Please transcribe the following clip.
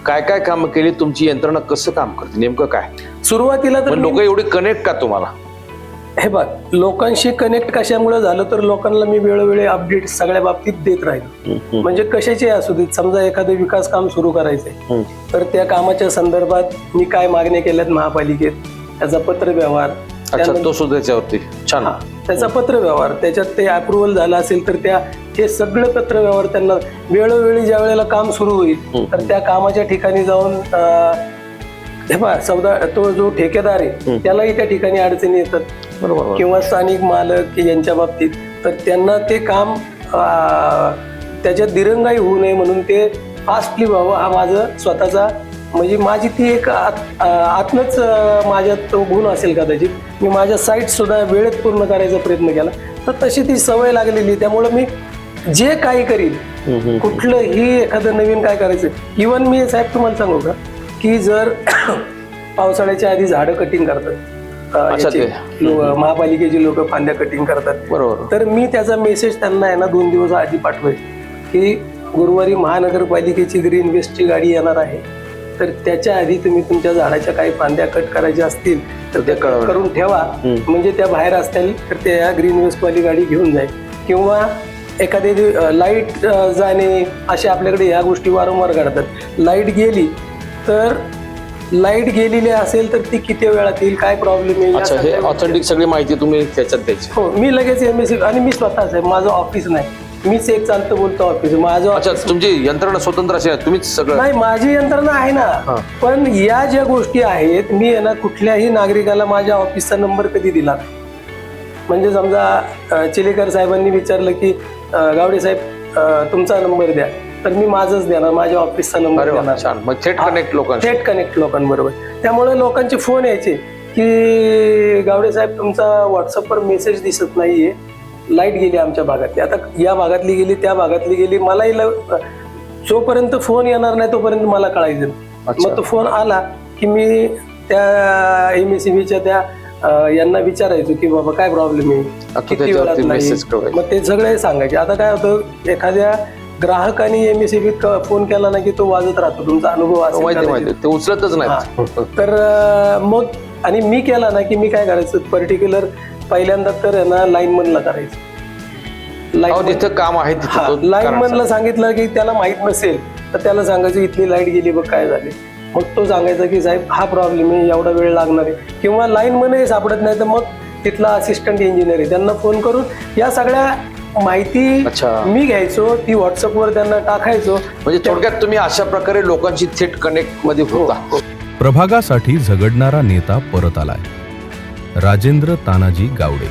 काय काय काम केली, तुमची यंत्रणा कसं काम करते, नेमकं काय? सुरुवातीला तर लोक एवढे कनेक्ट का तुम्हाला? हे बघ, लोकांशी कनेक्ट कशामुळे झालं तर लोकांना मी वेळोवेळी अपडेट सगळ्या बाबतीत देत राहिलो. म्हणजे कशाचे असू देत, समजा एखादं विकास काम सुरू करायचंय तर त्या कामाच्या संदर्भात मी काय मागण्या केल्यात महापालिकेत, त्याचा पत्र व्यवहार, तो सुद्धा त्याच्यावरती छान, त्याचा पत्र व्यवहार, त्याच्यात ते अप्रुव्हल झालं असेल तर हे सगळं पत्र व्यवहार त्यांना वेळोवेळी ज्या वेळेला काम सुरू होईल तर त्या कामाच्या ठिकाणी जाऊन हे पहा, तो जो ठेकेदार आहे त्यालाही त्या ठिकाणी अडचणी येतात, बरोबर, किंवा स्थानिक मालक की यांच्या बाबतीत, तर त्यांना ते काम त्याच्यात दिरंगाई होऊ नये म्हणून ते फास्टली व्हावं, हा माझा स्वतःचा म्हणजे माझी ती एक आत्मच माझ्यात तो गुण असेल कदाचित. मी माझ्या साईट सुद्धा वेळेत पूर्ण करायचा प्रयत्न केला, तर तशी ती सवय लागलेली. त्यामुळे मी जे काही करीन, कुठलंही एखादं नवीन काय करायचं, इव्हन मी साहेब तुम्हाला सांगू का की जर पावसाळ्याच्या आधी झाडं कटिंग करतात, महापालिकेची लोक फांद्या कटिंग करतात, बरोबर, तर मी त्याचा मेसेज त्यांना आहे ना 2 दिवस आधी पाठवेल की गुरुवारी महानगरपालिकेची ग्रीन वेस्टची गाडी येणार आहे, तर त्याच्या आधी तुम्ही तुमच्या झाडाच्या काही फांद्या कट करायच्या असतील तर ते करून ठेवा, म्हणजे त्या बाहेर असतील तर त्या ग्रीन वेस्टवाली गाडी घेऊन जाईल. किंवा एखादी लाईट जाणे, असे आपल्याकडे ह्या गोष्टी वारंवार घडतात. लाईट गेली तर लाईट गेलेली असेल तर ती किती वेळात येईल, काय प्रॉब्लेम येईल, ऑथेंटिक सगळी माहिती तुम्ही त्याच्यात द्यायची. हो, मी लगेच MSC, आणि मी स्वतःच आहे, माझं ऑफिस नाही, मीच एक चालतं बोलतो ऑफिस माझं. अच्छा, तुमची यंत्रणा स्वतंत्र अशी आहे, तुम्हीच सगळं? नाही, माझी यंत्रणा आहे ना, पण या ज्या गोष्टी आहेत, मी आहे ना कुठल्याही नागरिकाला माझ्या ऑफिसचा नंबर कधी दिला नाही. म्हणजे समजा चिलेकर साहेबांनी विचारलं की गावडे साहेब तुमचा नंबर द्या, तर मी माझंच देणार, माझ्या ऑफिसचा नंबर देणार. थेट कनेक्ट लोकांबरोबर. त्यामुळे लोकांचे फोन यायचे की गावडे साहेब तुमचा व्हॉट्सअपवर मेसेज दिसत नाहीये, लाईट गेली आमच्या भागातली, आता या भागातली गेली, त्या भागातली गेली, मलाही जोपर्यंत फोन येणार नाही तोपर्यंत मला कळायचं. मग तो फोन आला की मी त्या MSCBच्या त्या यांना विचारायचो की बाबा काय प्रॉब्लेम आहे, किती वेळात नाही, मग ते सगळे सांगायचे. आता काय होतं, एखाद्या ग्राहकाने MSCBत फोन केला ना की तो वाजत राहतो, तुमचा अनुभव असेल, ते उचलतच नाही. तर मग आणि मी केला ना की मी काय करायचं, पर्टिक्युलर पहिल्यांदा तर आहे ना लाईनमनला करायचं. जिथं काम आहे लाईनमनला सांगितलं की त्याला माहित नसेल तर त्याला सांगायचं इथली लाईट गेली बघ काय झाले, मग तो सांगायचा की साहेब हा प्रॉब्लेम आहे, एवढा वेळ लागणार आहे. किंवा लाईनमनही सापडत नाही तर मग तिथला असिस्टंट इंजिनियर आहे, त्यांना फोन करून या सगळ्या माहिती मी घ्यायचो, ती व्हॉट्सअपवर त्यांना टाकायचो. म्हणजे थोडक्यात तुम्ही अशा प्रकारे लोकांची थेट कनेक्ट मध्ये होता. प्रभागासाठी झगडणारा नेता परत आलाय. राजेंद्र तानाजी गावडे.